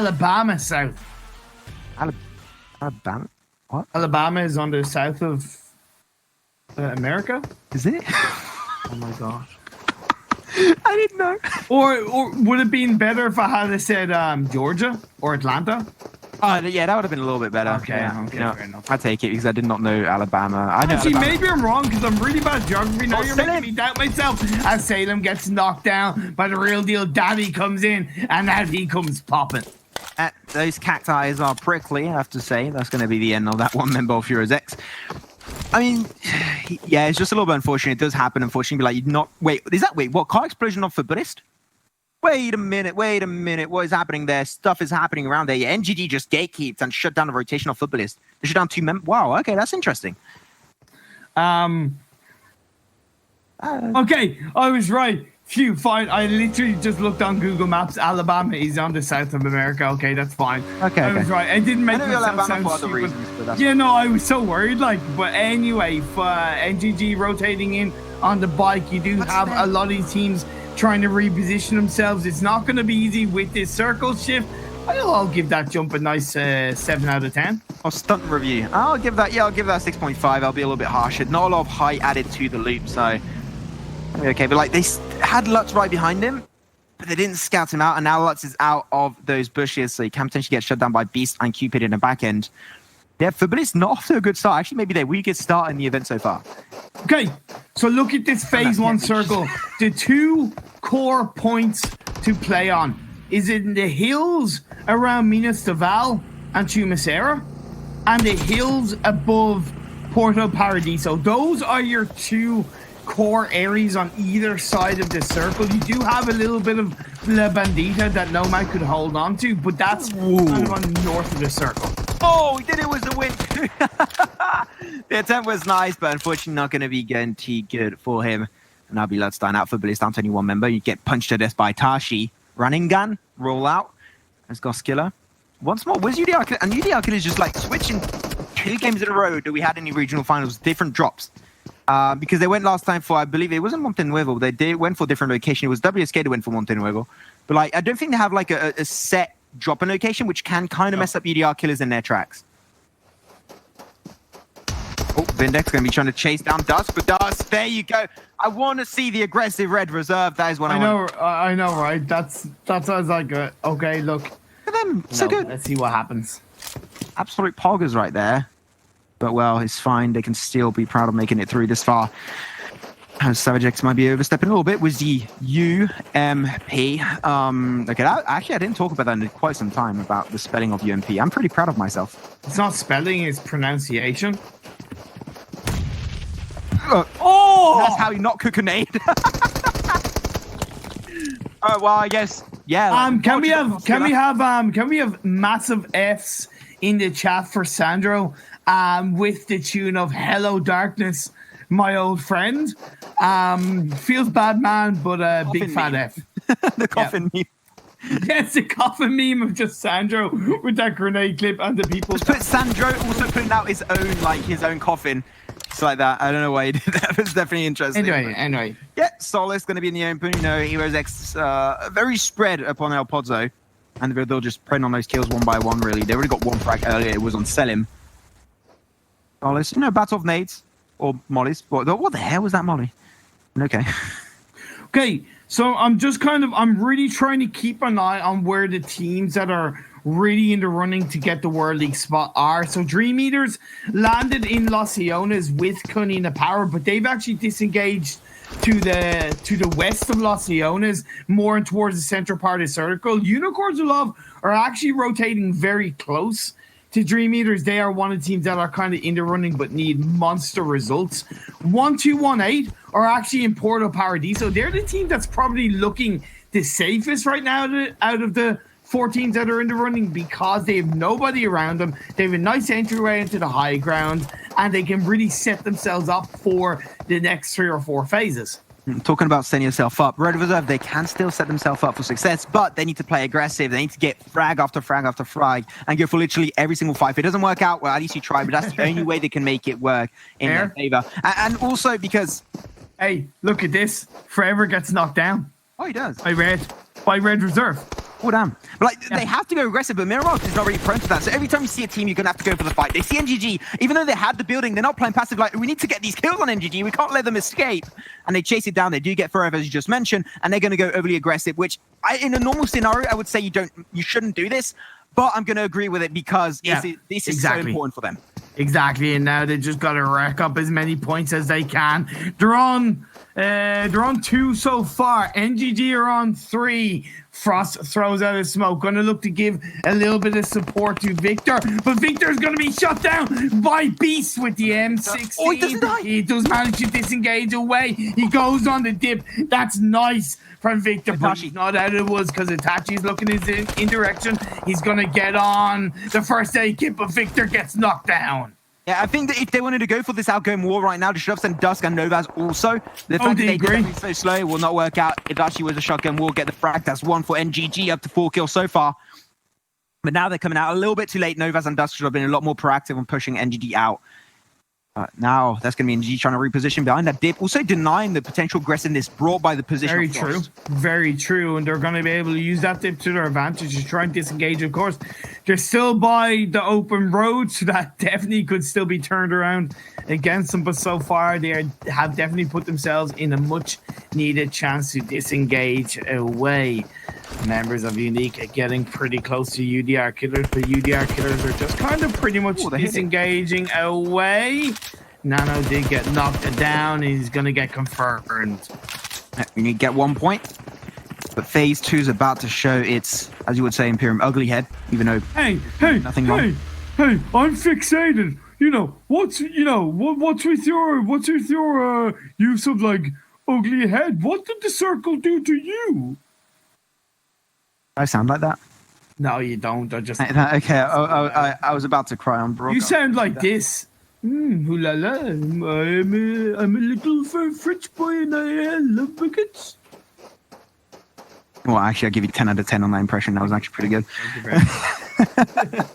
Alabama south. Alabama? What? Alabama is on the south of America. Is it? Oh my god. I didn't know. Or would it have been better if I had said Georgia or Atlanta? Oh, yeah, that would have been a little bit better. Okay, yeah. okay, You know, fair enough. I take it because I did not know Alabama. I know Actually, Alabama. maybe I'm wrong because I'm really bad at geography. Now you're Salem. making me doubt myself. As Salem gets knocked down, but the real deal daddy comes in, and now he comes popping. Those cacti are prickly, I have to say. That's going to be the end of that one member of Heroes X. I mean, yeah, it's just a little bit unfortunate. It does happen, unfortunately. But like, you'd not wait. What car explosion off Footballist? Wait a minute. What is happening there? Stuff is happening around there. Yeah, NGD just gatekeeps and shut down the rotational Footballist. They shut down 2 members. Wow, okay, that's interesting. Okay, I was right. Phew, fine. I literally just looked on Google Maps. Alabama is on the south of America. Okay, that's fine. Okay, I was right. I didn't make myself Alabama sound for other stupid. reasons, but that's Yeah, no, I was so worried. Like, but anyway, for NGG rotating in on the bike, you do have a lot of these teams trying to reposition themselves. It's not going to be easy with this circle shift. I'll give that jump a nice 7 out of 10. Oh, stunt review. I'll give that 6.5. I'll be a little bit harsher. Not a lot of height added to the loop, so okay. But like, they had Lutz right behind him, but they didn't scout him out, and now Lutz is out of those bushes, so he can potentially get shut down by Beast and Cupid in the back end. Yeah, Footballist not off to a good start. Actually, maybe their weakest start in the event so far. Okay, so look at this phase 1 circle. The 2 core points to play on. Is it in the hills around Minas de Val and Chumacera, and the hills above Porto Paradiso? Those are your 2 core areas on either side of the circle. You do have a little bit of La Bandita that Nomad could hold on to, but that's kind of on north of the circle. Oh, he did it with the win. The attempt was nice, but unfortunately not going to be guaranteed good for him. And that'll be Ludstein out for Billy's down to only 1 member. You get punched to death by Tashi. Running gun, roll out. There's Goskiller. Once more, where's UDR? And UDR is just like switching 2 games in a row that we had in the regional finals, different drops. Because they went last time for, I believe it wasn't Monte Nuevo. They went for a different location. It was WSK that went for Monte Nuevo. But like, I don't think they have like a set drop-in location, which can kind of mess up UDR killers in their tracks. Oh, Vindex going to be trying to chase down Dusk, but Dusk, there you go. I want to see the aggressive red reserve. That is what I want. I know, right? That's what I was like, okay, look. Look at them. So good. Let's see what happens. Absolute poggers right there. But, well, it's fine. They can still be proud of making it through this far. Savage X might be overstepping a little bit with the UMP. Okay, actually, I didn't talk about that in quite some time, about the spelling of UMP. I'm pretty proud of myself. It's not spelling, it's pronunciation. Oh! That's how you not cook a nade. Oh, well, I guess, yeah. Like, can we have massive Fs in the chat for Sandro with the tune of Hello Darkness, my old friend. Feels bad, man, but big fat F. The coffin meme. Yes, the coffin meme of just Sandro with that grenade clip and the people. Just put Sandro also putting out his own coffin. It's like that. I don't know why he did that. It's definitely interesting. Anyway. Yeah, Solace going to be in the open. You know, Heroes X very spread upon El Pozo. And they'll just print on those kills one by one, really. They already got 1 frag earlier. It was on Selim. Solace, battle of nades. Or mollies. What the hell was that molly? Okay. Okay, so I'm really trying to keep an eye on where the teams that are really in the running to get the World League spot are. So Dream Eaters landed in Los Leones with Cunina Power, but they've actually disengaged to the west of Los Leones, more towards the central part of the circle. Unicorns of Love are actually rotating very close to Dream Eaters. They are one of the teams that are kind of in the running but need monster results. 1218 are actually in Porto Paradiso. They're the team that's probably looking the safest right now out of the 4 teams that are in the running, because they have nobody around them. They have a nice entryway into the high ground, and they can really set themselves up for the next 3 or 4 phases. Talking about setting yourself up, Red Reserve, they can still set themselves up for success, but they need to play aggressive. They need to get frag after frag after frag and go for literally every single fight. If it doesn't work out, well, at least you try, but that's the only way they can make it work in their favor. And also because... Hey, look at this. Forever gets knocked down. Oh, he does. By Red Reserve. Oh, damn. But, like, they have to go aggressive, but Miramar is not really prone to that. So every time you see a team, you're going to have to go for the fight. They see NGG, even though they had the building, they're not playing passive. Like, we need to get these kills on NGG. We can't let them escape. And they chase it down. They do get forever, as you just mentioned, and they're going to go overly aggressive, which in a normal scenario, I would say you shouldn't do this. But I'm going to agree with it because this is so important for them. Exactly, and now they just got to rack up as many points as they can. They're on 2 so far. NGG are on 3. Frost throws out a smoke. Going to look to give a little bit of support to Victor, but Victor's going to be shut down by Beast with the M16. Oh, he doesn't die. He does manage to disengage away. He goes on the dip. That's nice from Victor, but he's not out of the woods because Itachi's looking in direction. He's going to get on the first aid kit, but Victor gets knocked down. Yeah, I think that if they wanted to go for this outgoing war right now, they should have sent Dusk and Novas also. The fact that they did it so slow will not work out. Itachi was a shotgun war, get the frag. That's 1 for NGG, up to 4 kills so far. But now they're coming out a little bit too late. Novas and Dusk should have been a lot more proactive on pushing NGG out. Now that's going to be NGG trying to reposition behind that dip, also denying the potential aggressiveness brought by the position. Very true. Very true. And they're going to be able to use that dip to their advantage to try and disengage, of course. They're still by the open road, so that definitely could still be turned around against them. But so far, they have definitely put themselves in a much-needed chance to disengage away. Members of Unique are getting pretty close to UDR Killers, but UDR Killers are just kind of pretty much disengaging away. Nano did get knocked down. He's going to get confirmed. You need to get 1 point. But phase 2 is about to show its, as you would say, Imperium ugly head, even though nothing wrong. Hey, I'm fixated. What's with your use of like ugly head? What did the circle do to you? I sound like that? No, you don't. I just okay. I was about to cry on broadcast. You sound like this. Ooh la la. I'm a little French boy and I love buckets. Well, actually, I'll give you 10 out of 10 on that impression. That was actually pretty good. Thank you very much.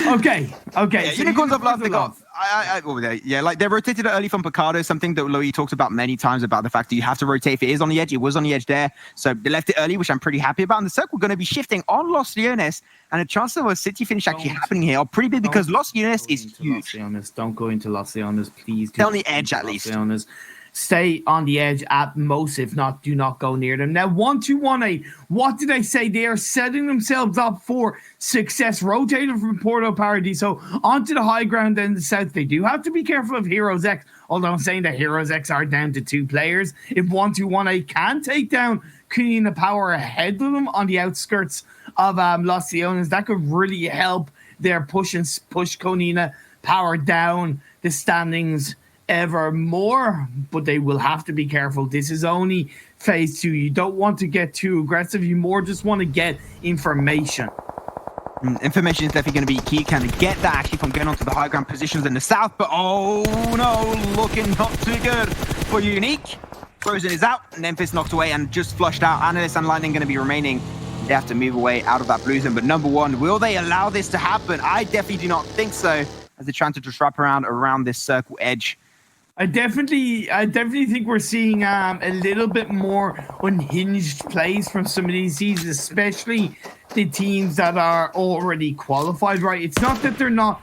Okay. Yeah, so unicorns have lost the goal. Like they rotated it early from Picardo, something that Lowy talked about many times about the fact that you have to rotate if it is on the edge. It was on the edge there. So they left it early, which I'm pretty happy about. And the circle going to be shifting on Los Leones. And a chance of a city finish actually happening here are pretty big because Los Leones is huge. Don't go into Los Leones, please. Stay on the edge at least. Stay on the edge at most. If not, do not go near them. Now, 1-2-1-8. What did I say? They are setting themselves up for success. Rotated from Porto Paradiso onto the high ground in the south. They do have to be careful of Heroes X, although I'm saying that Heroes X are down to 2 players. If 1-2-1-8 can take down Kunina Power ahead of them on the outskirts of Los Leones, that could really help their push Kunina Power down the standings ever more, but they will have to be careful. This is only phase 2. You don't want to get too aggressive. You more just want to get information. Information is definitely going to be key. Can they get that actually from getting onto the high ground positions in the south? But oh no, looking not too good for Unique. Frozen is out. Memphis knocked away and just flushed out. Analyst and Lightning going to be remaining. They have to move away out of that blue zone. But number 1, will they allow this to happen? I definitely do not think so, as they're trying to just wrap around this circle edge. I definitely think we're seeing a little bit more unhinged plays from some of these teams, especially the teams that are already qualified. Right? It's not that they're not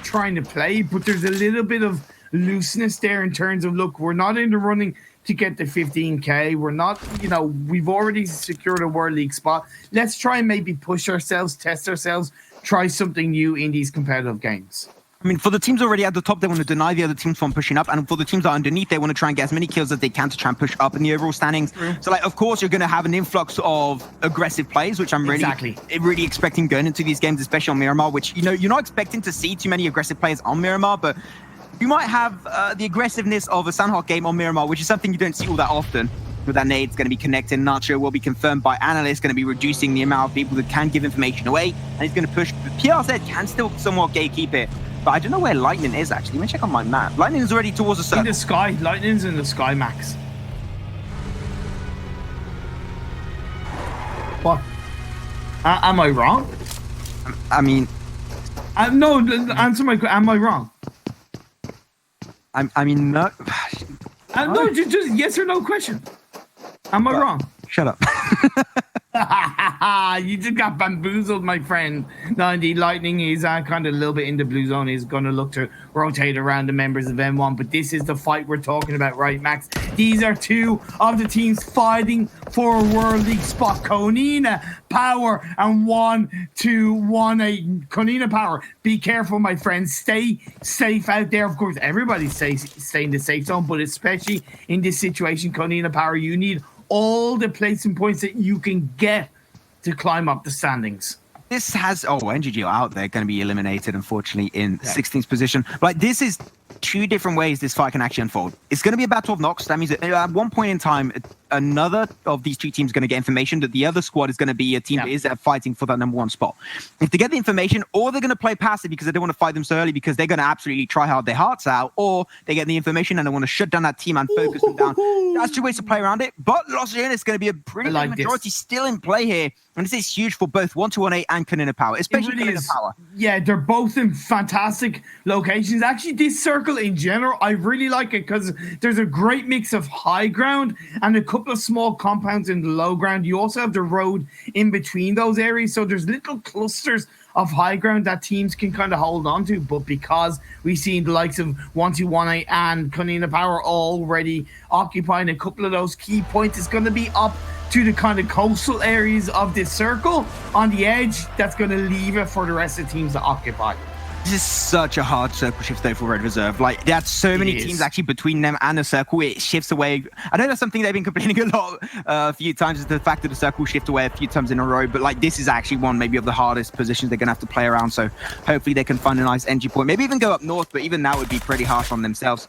trying to play, but there's a little bit of looseness there in terms of, look, we're not in the running to get the 15K. We're not, we've already secured a World League spot. Let's try and maybe push ourselves, test ourselves, try something new in these competitive games. I mean, for the teams already at the top, they want to deny the other teams from pushing up. And for the teams that are underneath, they want to try and get as many kills as they can to try and push up in the overall standings. So, like, of course, you're going to have an influx of aggressive plays, which I'm really expecting going into these games, especially on Miramar, which, you're not expecting to see too many aggressive players on Miramar, but you might have the aggressiveness of a Sanhok game on Miramar, which is something you don't see all that often. With that nade's going to be connected. Nacho will be confirmed by analysts, going to be reducing the amount of people that can give information away, and he's going to push. PRZ can still somewhat gatekeep it. But I don't know where Lightning is, actually. Let me check on my map. Lightning is already towards the circle. In the sky. Lightning's in the sky, Max. What? Am I wrong? I mean... no, answer my question. Am I wrong? I mean, no... no, just yes or no question. Am I wrong? Shut up. You just got bamboozled, my friend. No, indeed, Lightning is kind of a little bit in the blue zone. He's going to look to rotate around the members of M1, but this is the fight we're talking about, right, Max? These are two of the teams fighting for a World League spot. Konina Power and 1-2-1-8. Konina Power, be careful, my friends. Stay safe out there. Of course, everybody stay in the safe zone, but especially in this situation, Konina Power, you need all the placing points that you can get to climb up the standings. This has NGG are out there, going to be eliminated, unfortunately, in 16th position. Like, this is two different ways this fight can actually unfold. It's going to be about 12 knocks. That means that at one point in time, another of these two teams is going to get information that the other squad is going to be a team that is fighting for that #1 spot. If they get the information, or they're going to play passive because they don't want to fight them so early because they're going to absolutely try hard their hearts out, or they get the information and they want to shut down that team and focus them down. That's two ways to play around it. But Los Angeles is going to be a pretty big majority still in play here. And this is huge for both 1-2-1-8 and Konina Power, especially Konina Power. Yeah, they're both in fantastic locations. Actually, this circle in general, I really like it because there's a great mix of high ground and a couple of small compounds in the low ground. You also have the road in between those areas. So there's little clusters of high ground that teams can kind of hold on to. But because we've seen the likes of 1-2-1-8 and Konina Power already occupying a couple of those key points, it's going to be up to the kind of coastal areas of this circle on the edge. That's going to leave it for the rest of the teams to occupy. This is such a hard circle shift though for Red Reserve. Like, that's so many teams actually between them and the circle. It shifts away. I know that's something they've been complaining a lot a few times, is the fact that the circle shift away a few times in a row. But like, this is actually one maybe of the hardest positions they're gonna have to play around. So hopefully they can find a nice entry point. Maybe even go up north, but even that would be pretty harsh on themselves.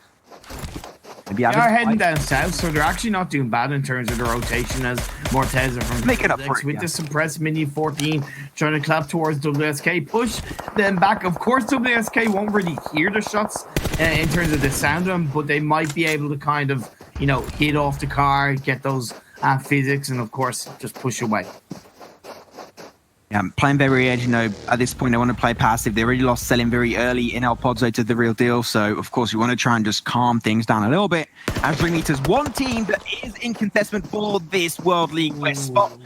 They are heading down south, so they're actually not doing bad in terms of the rotation, as Morteza from make it up for it, with the suppressed mini 14 trying to clap towards WSK, push them back. Of course, WSK won't really hear the shots in terms of the sound of them, but they might be able to kind of, you know, hit off the car, get those physics, and of course just push away. Yeah, playing very edge, you know, at this point they want to play passive. They already lost Selim very early in El Pozo to the real deal. So, of course, you want to try and just calm things down a little bit. As 3 meters, one team that is in contestment for this World League West spot.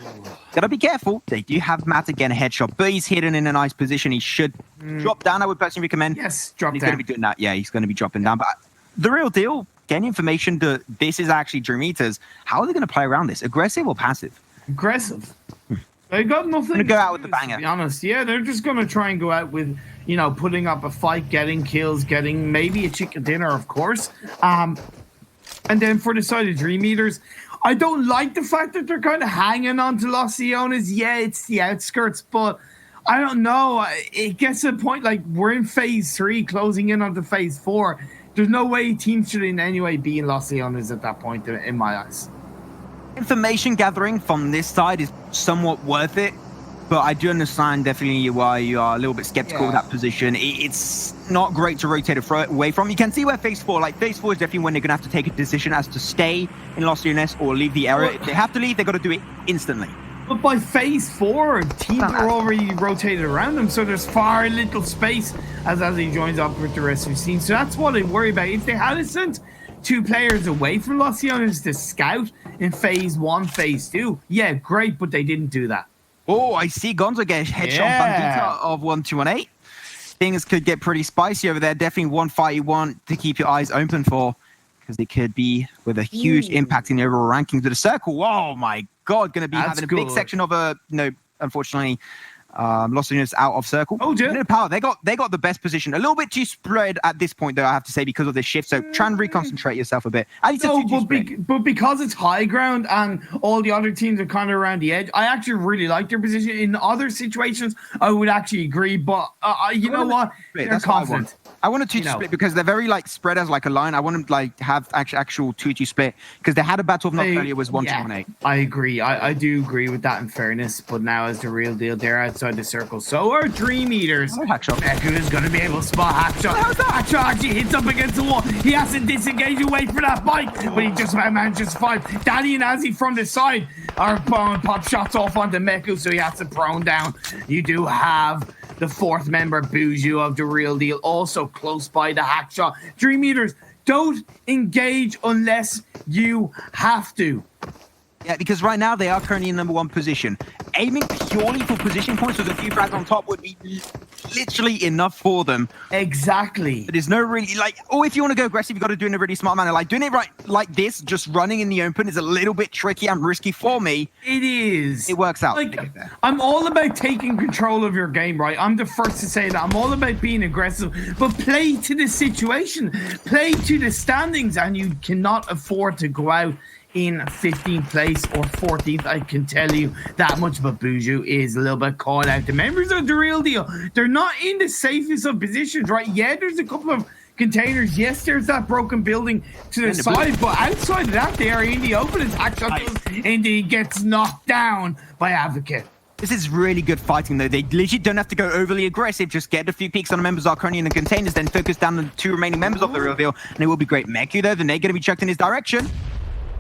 Gotta be careful. They do have Matt again, a headshot, but he's hidden in a nice position. He should drop down, I would personally recommend. Yes, drop he's down. Going to be doing that. Yeah, he's going to be dropping down. But the real deal, getting information that this is actually 3 meters. How are they going to play around this? Aggressive or passive? Aggressive. They got nothing to go out with the banger. To be honest, yeah, they're just going to try and go out with, you know, putting up a fight, getting kills, getting maybe a chicken dinner, of course. And then for the side of Dream Eaters, I don't like the fact that they're kind of hanging on to Los Leones. Yeah, it's the outskirts, but I don't know. It gets to a point like we're in phase 3, closing in on the phase 4. There's no way teams should in any way be in Los Leones at that point, in my eyes. Information gathering from this side is somewhat worth it, but I do understand definitely why you are a little bit skeptical of that position. It's not great to rotate away from. You can see where phase 4, like phase 4 is definitely when they're going to have to take a decision as to stay in Los Leones or leave the area. If they have to leave, they've got to do it instantly. But by phase 4, teams are already rotated around them, so there's far little space as he joins up with the rest of the team. So that's what I worry about. If they had sent 2 players away from Los Leones to scout in phase 1, phase 2, yeah, great, but they didn't do that. Oh, I see Gonzo get headshot Bandita of 1-2-1-8. Things could get pretty spicy over there. Definitely one fight you want to keep your eyes open for, because it could be with a huge impact in the overall rankings of the circle. Oh my God, going to be having a big section of unfortunately, Los Angeles out of circle. Oh, dear. Power. They got the best position. A little bit too spread at this point, though, I have to say, because of this shift. So try and reconcentrate yourself a bit. But because it's high ground and all the other teams are kind of around the edge, I actually really like their position. In other situations, I would actually agree. But you know what? They're confident. I want a 2-2 split because they're very like spread as like a line. I want them to like have actual 2-2 split because they had a battle of knock earlier was 1-2-1-8. I agree. I do agree with that in fairness. But now as the real deal, they're outside the circle. So are Dream Eaters. Meku is going to be able to spot Hackshot. Hackshot actually hits up against the wall. He has to disengage and wait for that bite, but he just manages to fight. Danny and Azzy from the side are pop shots off onto Meku, so he has to prone down. You do have the 4th member, Buju, of the real deal, also close by the Hackshot. Dream Eaters, don't engage unless you have to. Yeah, because right now they are currently in #1 position. Aiming purely for position points with a few frags on top would be literally enough for them. Exactly. There's no really, like, or if you want to go aggressive, you've got to do it in a really smart manner. Like, doing it right like this, just running in the open is a little bit tricky and risky for me. It is. It works out. Like, I'm all about taking control of your game, right? I'm the first to say that. I'm all about being aggressive, but play to the situation, play to the standings, and you cannot afford to go out in 15th place or 14th. I can tell you that much, but Buju is a little bit caught out. The members of the real deal, they're not in the safest of positions, right? Yeah, there's a couple of containers. Yes, there's that broken building to the side, but outside of that, they are in the open. Attack shuttles, and he gets knocked down by Advocate. This is really good fighting, though. They legit don't have to go overly aggressive. Just get a few peeks on the members are currently in the containers, then focus down on the 2 remaining members of the real deal, and it will be great. Meku, though, the nade going to be chucked in his direction.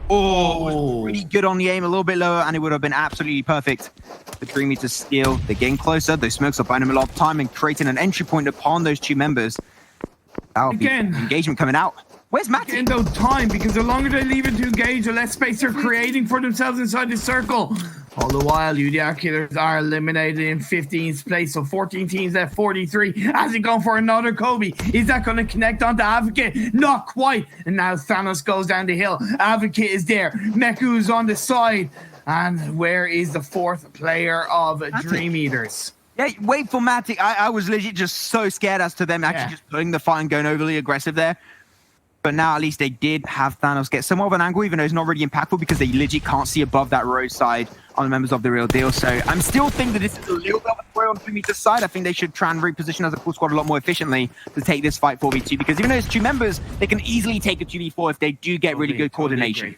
Oh, pretty good on the aim, a little bit lower, and it would have been absolutely perfect. The Dream Eaters steal. They're getting closer. Those smokes are buying them a lot of time and creating an entry point upon those 2 members. That'll be engagement coming out. Where's Matty? Getting though time, because the longer they leave it to engage, the less space they're creating for themselves inside the circle. All the while, UDR Killers are eliminated in 15th place, so 14 teams left, 43. As he going for another Kobe. Is that going to connect onto Advocate? Not quite. And now Thanos goes down the hill. Advocate is there. Meku is on the side. And where is the 4th player of Dream Eaters? Yeah, wait for Matic. I was legit just so scared as to them actually just putting the fight and going overly aggressive there. But now at least they did have Thanos get somewhat of an angle, even though it's not really impactful because they legit can't see above that roadside on the members of the real deal. So I'm still thinking that this is a little bit of a throw on Dream Eater's side. I think they should try and reposition as a full squad a lot more efficiently to take this fight 4v2, because even though it's 2 members, they can easily take a 2v4 if they do get really good coordination.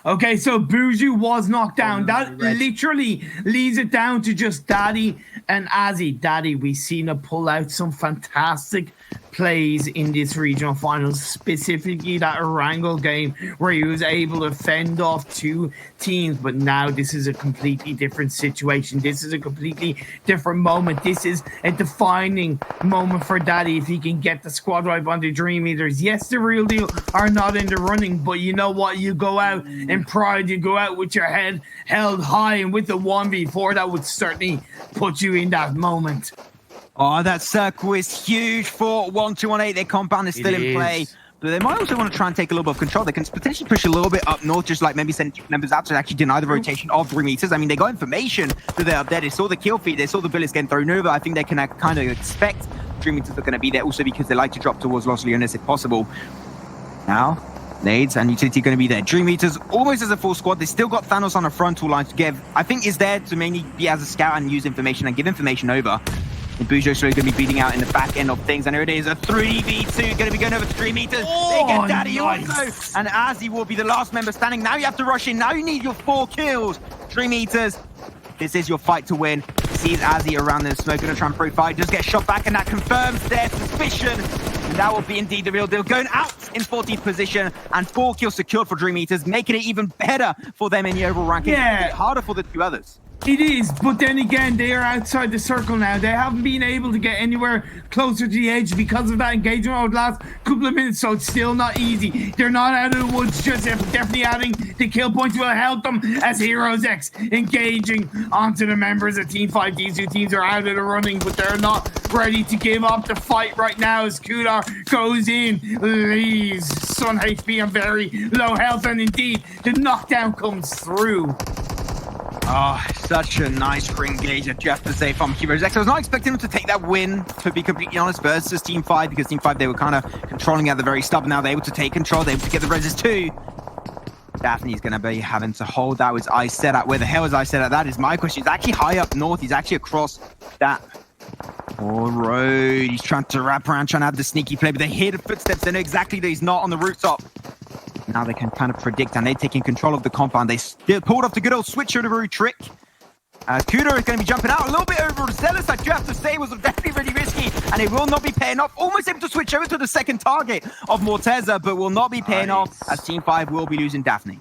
Okay, so Buju was knocked down. That literally leaves it down to just Daddy and Azzy. Daddy, we've seen him pull out some fantastic plays in this regional finals, specifically that Erangel game where he was able to fend off 2 teams. But now this is a completely different situation. This is a completely different moment. This is a defining moment for Daddy if he can get the squad wipe on the Dream Eaters. Yes, the real deal are not in the running, but you know what? You go out in pride, you go out with your head held high, and with the 1v4, that would certainly put you in that moment. Oh, that circle is huge for 1218. Their compound is still in play. But they might also want to try and take a little bit of control. They can potentially push a little bit up north, just like maybe send 2 members out to actually deny the rotation of Dream Eaters. I mean, they got information that they're up there. They saw the kill feed. They saw the bullets getting thrown over. I think they can kind of expect Dream Eaters are going to be there, also because they like to drop towards Los Leones if possible. Now, nades and utility going to be there. Dream Eaters almost as a full squad. They still got Thanos on the frontal line to give. I think is there to mainly be as a scout and use information and give information over. And Bujo slowly going to be beating out in the back end of things. And here it is, a 3v2 going to be going over to Dream Eaters. They get Daddy also. And Azzy will be the last member standing. Now you have to rush in. Now you need your 4 kills. Dream Eaters, this is your fight to win. Sees Azzy around them, smoking a tramp fight. Just get shot back, and that confirms their suspicion. And that will be indeed the real deal. Going out in 14th position, and 4 kills secured for Dream Eaters, making it even better for them in the overall ranking. Yeah. It's harder for the 2 others. It is, but then again, they are outside the circle now. They haven't been able to get anywhere closer to the edge because of that engagement over the last couple of minutes, so it's still not easy. They're not out of the woods just yet, but definitely adding the kill points will help them as Heroes X engaging onto the members of Team 5. These 2 teams are out of the running, but they're not ready to give up the fight right now as Kudar goes in, leaves Sun HP on very low health, and indeed, the knockdown comes through. Oh, such a nice ring gauge, I have to say, from Heroes X. I was not expecting them to take that win, to be completely honest, versus Team 5, because Team 5, they were kind of controlling at the very start, but now they're able to take control, they're able to get the reses too. Daphne's going to be having to hold that with Ice set at. Where the hell is Ice set at? That is my question. He's actually high up north. He's actually across that road. He's trying to wrap around, trying to have the sneaky play, but they hear the footsteps. They know exactly that he's not on the rooftop. Now they can kind of predict, and they're taking control of the compound. They still pulled off the good old switcheroo trick. Kudo is going to be jumping out a little bit overzealous, I do have to say, was definitely really risky, and it will not be paying off. Almost able to switch over to the second target of Morteza, but will not be paying off, as Team 5 will be losing Daphne.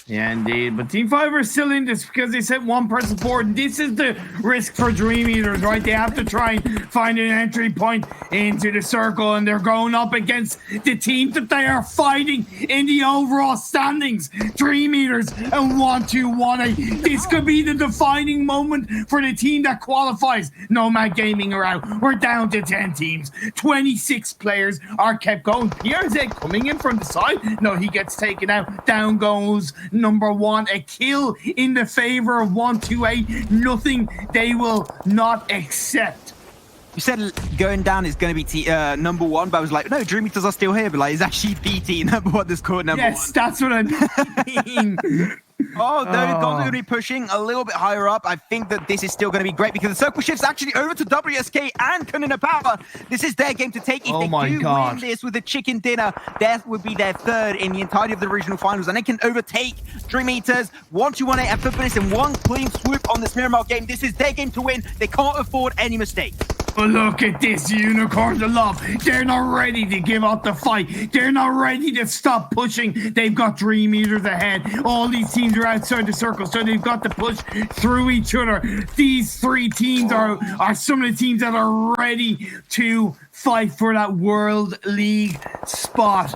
Yeah, indeed. But Team 5 are still in this because they sent one person forward. This is the risk for Dream Eaters, right? They have to try and find an entry point into the circle, and they're going up against the teams that they are fighting in the overall standings. Dream Eaters and 1-2-1-8. This could be the defining moment for the team that qualifies. Nomad Gaming are out. We're down to 10 teams. 26 players are kept going. PRZ coming in from the side. No, he gets taken out. Down goes number 1, a kill in the favor of 1-2-8. Nothing they will not accept. You said going down is going to be number 1, but I was like, no, Dream Eaters are still here. But like, it's actually BT number 1 that's called number 1. Yes, that's what I mean. Oh, those guys are going to be pushing a little bit higher up. I think that this is still going to be great because the circle shifts actually over to WSK and Kunina Power. This is their game to take. If they do win this with a chicken dinner, that would be their 3rd in the entirety of the regional finals, and they can overtake Dream Eaters. 1-2-1-8 and finish in one clean swoop on this Miramar game. This is their game to win. They can't afford any mistakes. But look at this, Unicorns of Love. They're not ready to give up the fight. They're not ready to stop pushing. They've got Dream Eaters ahead. All these teams are outside the circle, so they've got to push through each other. These 3 teams are some of the teams that are ready to fight for that World League spot.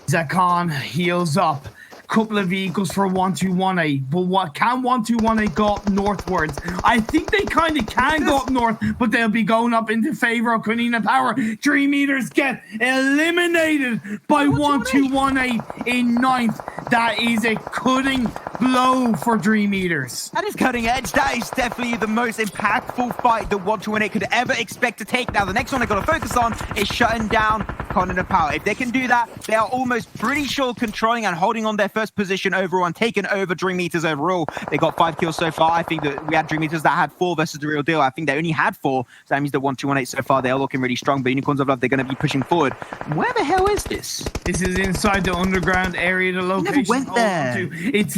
Zakon heals up. Couple of vehicles for 1-2-1-8, but what can 1-2-1-8 go up northwards? I think they kind of can go up north, but they'll be going up into favor of Kunina Power. Dream Eaters get eliminated by 1-2-1-8 in 9th. That is a cutting blow for Dream Eaters. That is cutting edge. That is definitely the most impactful fight that 1-2-1-8 could ever expect to take. Now, the next one they've got to focus on is shutting down Kunina Power. If they can do that, they are almost pretty sure controlling and holding on their first position overall and taking over Dream Eaters overall. They got 5 kills so far. I think that we had Dream Eaters that had 4 versus the real deal. I think they only had 4. So that means that 1-2-1-8 so far, they are looking really strong. But Unicorns of Love, they're going to be pushing forward. Where the hell is this? This is inside the underground area, the location. Never went there. It's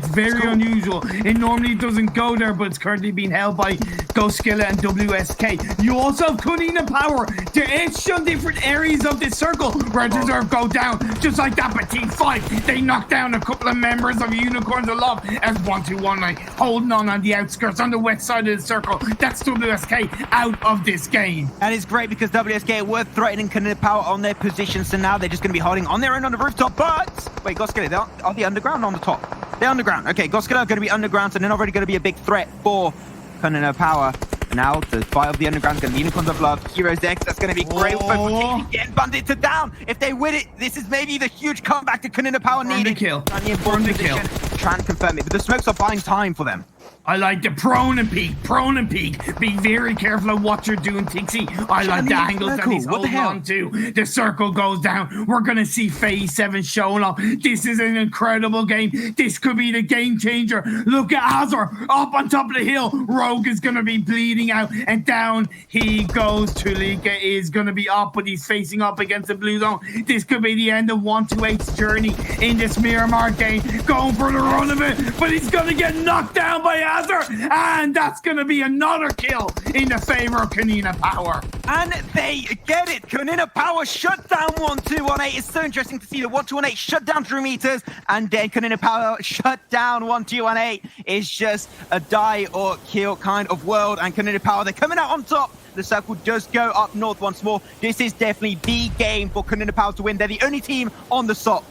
very unusual. It normally doesn't go there, but it's currently being held by Ghost Skillet and WSK. You also have Kunina Power. They're etched on different areas of this circle where Deserve go down. Just like that, but Team 5, they knock down a couple of members of Unicorns of Love as 1-2-1-9 holding on the outskirts on the west side of the circle. That's WSK out of this game. And it's great because WSK were threatening Kunina Power on their position, so now they're just going to be holding on their own on the rooftop. But wait, Goskele, are they underground or on the top? They're underground. Okay, Goskele are going to be underground, so they're not really going to be a big threat for Kunina Power. Now the fight of the underground is going to be Unicorns of Love, Heroes X. That's going to be great for getting Bandit to down. If they win it, this is maybe the huge comeback to Kunina Power needed. Confirm the kill. Try and confirm it, but the smokes are buying time for them. I like the prone and peek. Be very careful of what you're doing, Tixie. I like the angles that he's holding on to. The circle goes down. We're going to see Phase 7 showing up. This is an incredible game. This could be the game changer. Look at Azor up on top of the hill. Rogue is going to be bleeding out, and down he goes. Tulika is going to be up, but he's facing up against the blue zone. This could be the end of 1-2-8's journey in this Miramar game. Going for the run of it, but he's going to get knocked down by Azor. And that's going to be another kill in the favor of Kunina Power. And they get it. Kunina Power shut down 1-2-1-8. It's so interesting to see the 1-2-1-8 shut down Dream Eaters, and then Kunina Power shut down 1-2-1-8. It's just a die or kill kind of world, and Kunina Power, they're coming out on top. The circle does go up north once more. This is definitely the game for Kunina Power to win. They're the only team on the SOP.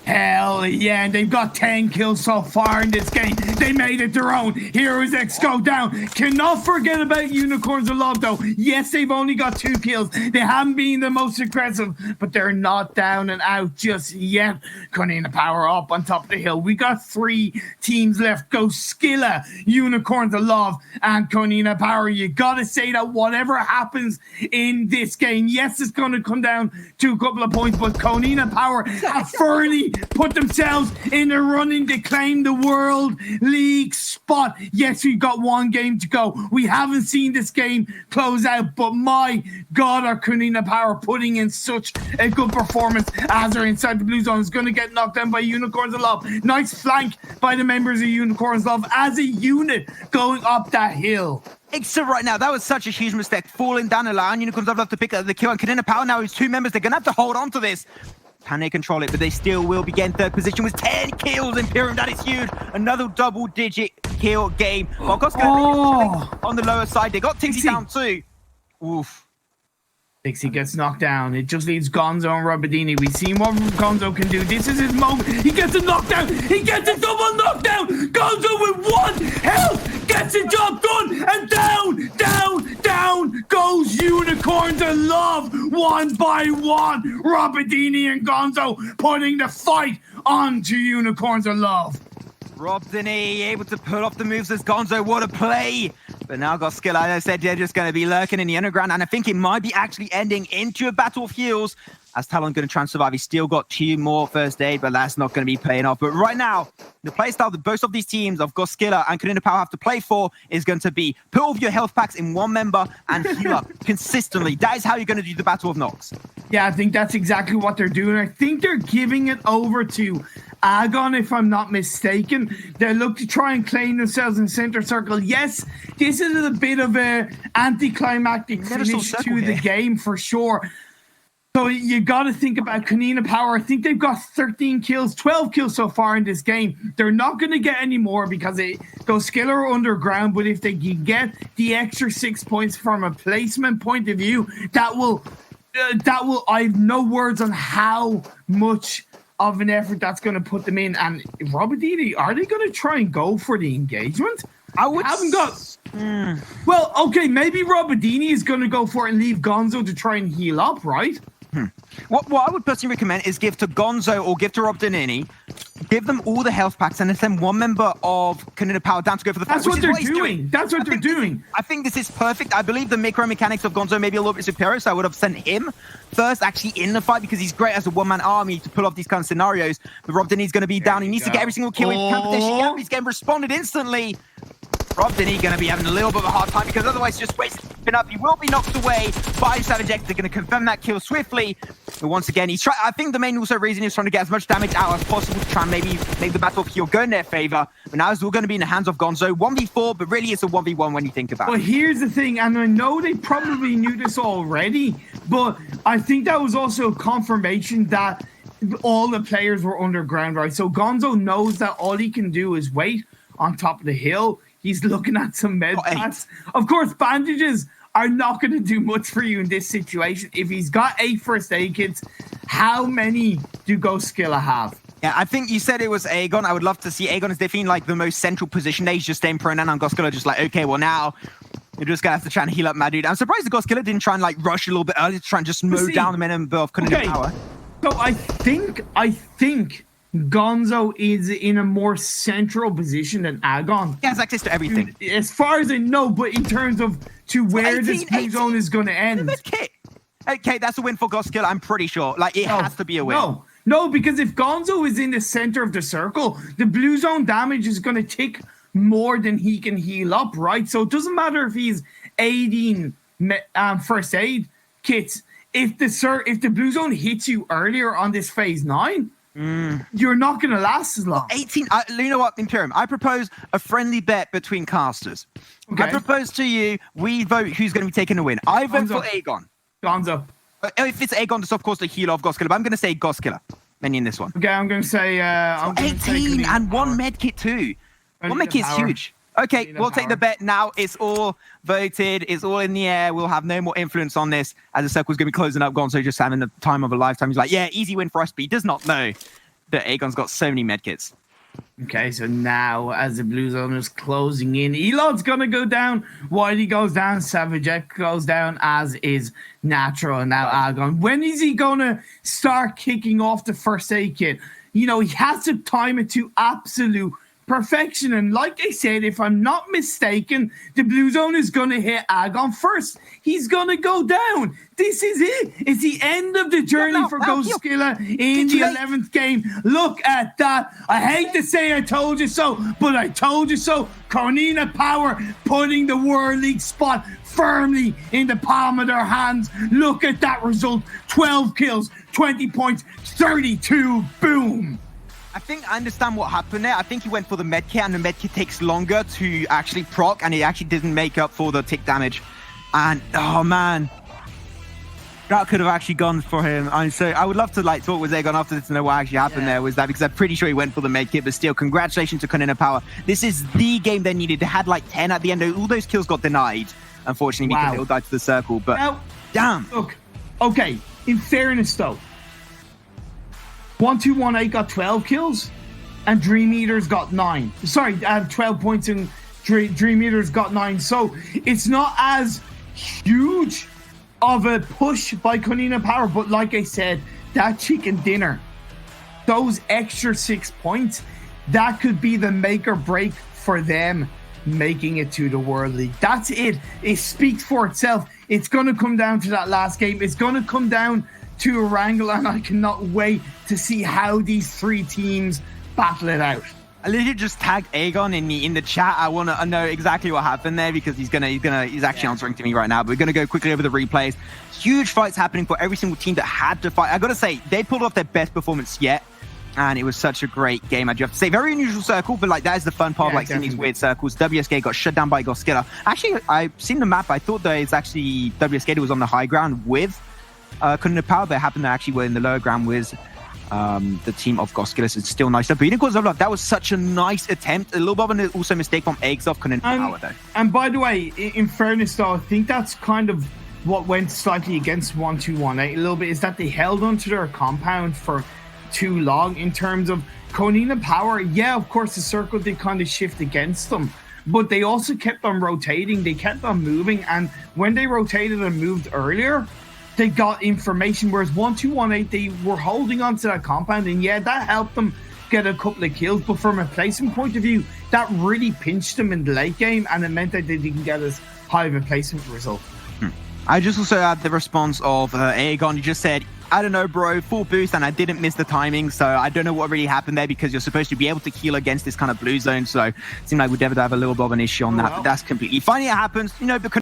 Hell yeah, and they've got 10 kills so far in this game. They made it their own. Heroes X go down. Cannot forget about Unicorns of Love, though. Yes, they've only got 2 kills. They haven't been the most aggressive, but they're not down and out just yet. Kunina Power up on top of the hill. We got 3 teams left. Ghost Skilla, Unicorns of Love, and Kunina Power. You gotta say that whatever happens in this game, yes, it's gonna come down to a couple of points, but Kunina Power have firmly put themselves in the running to claim the World League spot. Yes, we've got 1 game to go. We haven't seen this game close out, but my God, are Kunina Power putting in such a good performance. As they're inside the blue zone, is going to get knocked down by Unicorns of Love. Nice flank by the members of Unicorns of Love as a unit going up that hill. So right now, that was such a huge mistake. Falling down, allowing Unicorns of Love to pick up the kill, and Kunina Power now is 2 members. They're going to have to hold on to this. Can they control it? But they still will be getting third position with 10 kills. Imperium, that is huge. Another double-digit kill game. Well, on the lower side. They got Tixie down too. Oof. Dixie gets knocked down. It just leaves Gonzo and Robadini. We've seen what Gonzo can do. This is his moment. He gets a knockdown. He gets a double knockdown. Gonzo with 1 health gets the job done. And down goes Unicorns of Love. 1 by 1. Robadini and Gonzo putting the fight onto Unicorns of Love. Robdini able to pull off the moves as Gonzo. What a play! But now Goskilla, as I said, they're just going to be lurking in the underground, and I think it might be actually ending into a battle of heals. As Talon going to try and survive, he's still got 2 more first aid, but that's not going to be paying off. But right now, the playstyle that both of these teams of Goskilla and Kanina Power have to play for is going to be put all of your health packs in one member and heal up consistently. That is how you're going to do the Battle of Nox. Yeah, I think that's exactly what they're doing. I think they're giving it over to Agon, if I'm not mistaken. They look to try and claim themselves in center circle. Yes, this is a bit of a anticlimactic finish to the game for sure. So you got to think about Kanina Power. I think they've got 13 kills, 12 kills so far in this game. They're not going to get any more because those skill are underground. But if they can get the extra 6 points from a placement point of view, that will. I have no words on how much of an effort that's going to put them in. And Robadini, are they going to try and go for the engagement? I haven't got. Well, okay, maybe Robadini is going to go for it and leave Gonzo to try and heal up, right? What I would personally recommend is give to Gonzo or give to Robdanini, give them all the health packs and then send one member of Kanina Power down to go for the fight. That's what they're doing. That's what they're doing. I think this is perfect. I believe the micro mechanics of Gonzo may be a little bit superior, so I would have sent him first actually in the fight because he's great as a one-man army to pull off these kind of scenarios. But Robdanini's going to be down. He needs to get every single kill. He's getting responded instantly. Robdini going to be having a little bit of a hard time because otherwise just wasting up. He will be knocked away by Savage X. They're going to confirm that kill swiftly. But once again, he's trying. I think the main also reason he's trying to get as much damage out as possible to try and maybe make the battle of heal go in their favor. But now it's all going to be in the hands of Gonzo. 1v4, but really it's a 1v1 when you think about it. Well, here's the thing, and I know they probably knew this already, but I think that was also a confirmation that all the players were underground, right? So Gonzo knows that all he can do is wait on top of the hill. He's looking at some med packs. Of course, bandages are not going to do much for you in this situation. If he's got 8 first aid kits, how many do Goskilla have? Yeah, I think you said it was Aegon. I would love to see Aegon is definitely like the most central position. He's just staying prone, and Goskilla just like, okay, well now you're just going to have to try and heal up, my dude. I'm surprised the Goskilla didn't try and like rush a little bit early to try and just mow down the minimum of Kanina Power. So I think Gonzo is in a more central position than Agon. He has access to everything. As far as I know, but in terms of to where this blue zone is going to end. Okay, that's a win for Goskilla, I'm pretty sure. Like, it has to be a win. No, because if Gonzo is in the center of the circle, the blue zone damage is going to tick more than he can heal up, right? So it doesn't matter if he's aiding first aid kits. If the blue zone hits you earlier on this phase 9, you're not going to last as long. 18. You know what, Imperium? I propose a friendly bet between casters. Okay. I propose to you, we vote who's going to be taking the win. I vote for Aegon. Gonzo. If it's Aegon, it's of course the healer of Goskilla, but I'm going to say Goskilla. Many in this one. Okay, I'm going to say... 18 and 1 medkit too. 1 medkit's huge. Okay, we'll take the bet now. It's all voted. It's all in the air. We'll have no more influence on this as the circle's going to be closing up. Gonzo just having the time of a lifetime. He's like, yeah, easy win for us, but he does not know that Aegon's got so many medkits. Okay, so now as the blue zone is closing in, Elon's going to go down. Whitey goes down. Savage X goes down, as is natural. And now Agon. When is he going to start kicking off the first aid kit? You know, he has to time it to absolute perfection. And like I said, if I'm not mistaken, the blue zone is going to hit Agon first. He's going to go down. This is it. It's the end of the journey for Goskilla in the 11th game. Look at that. I hate to say I told you so, but I told you so. Kanina Power putting the World League spot firmly in the palm of their hands. Look at that result. 12 kills, 20 points, 32. Boom. I think I understand what happened there. I think he went for the medkit, and the medkit takes longer to actually proc, and he actually didn't make up for the tick damage. And, oh man. That could have actually gone for him. I would love to like talk with Aegon after this to know what actually happened there was that, because I'm pretty sure he went for the med kit, but still, congratulations to Konina Power. This is the game they needed. They had like 10 at the end. All those kills got denied, unfortunately, because they all died to the circle. But now, damn. Look, okay, in fairness though, 1218 got 12 kills and Dream Eaters got 9. Sorry, 12 points and Dream Eaters got 9. So it's not as huge of a push by Konina Power, but like I said, that chicken dinner, those extra 6 points, that could be the make or break for them making it to the World League. That's it. It speaks for itself. It's going to come down to that last game. It's going to come down to a wrangle, and I cannot wait to see how these three teams battle it out. I literally just tagged Aegon in the chat. I want to know exactly what happened there, because he's actually answering to me right now. But we're gonna go quickly over the replays. Huge fights happening for every single team that had to fight. I gotta say, they pulled off their best performance yet, and it was such a great game. I do have to say, very unusual circle, but like that is the fun part of like seeing these weird circles. WSK got shut down by Goskilla. Actually, I've seen the map. I thought that it's actually WSK that was on the high ground with Konina Power. They happened to actually were in the lower ground with the team of Goskillas. It's still nice. But Unicorns of Love, that was such a nice attempt. A little bit of an also mistake from Eggs off Konina Power though. And by the way, in fairness though, I think that's kind of what went slightly against 1218 a little bit, is that they held onto their compound for too long in terms of Konina Power. Yeah, of course the circle did kind of shift against them, but they also kept on rotating, they kept on moving, and when they rotated and moved earlier, they got information, whereas 1218, they were holding on to that compound, and yeah, that helped them get a couple of kills, but from a placement point of view, that really pinched them in the late game, and it meant that they didn't get as high of a placement result. I just also had the response of Aegon. He just said, I don't know, bro, full boost, and I didn't miss the timing, so I don't know what really happened there, because you're supposed to be able to heal against this kind of blue zone, so it seemed like we'd never have a little bit of an issue on that, but that's completely fine. It happens, you know, because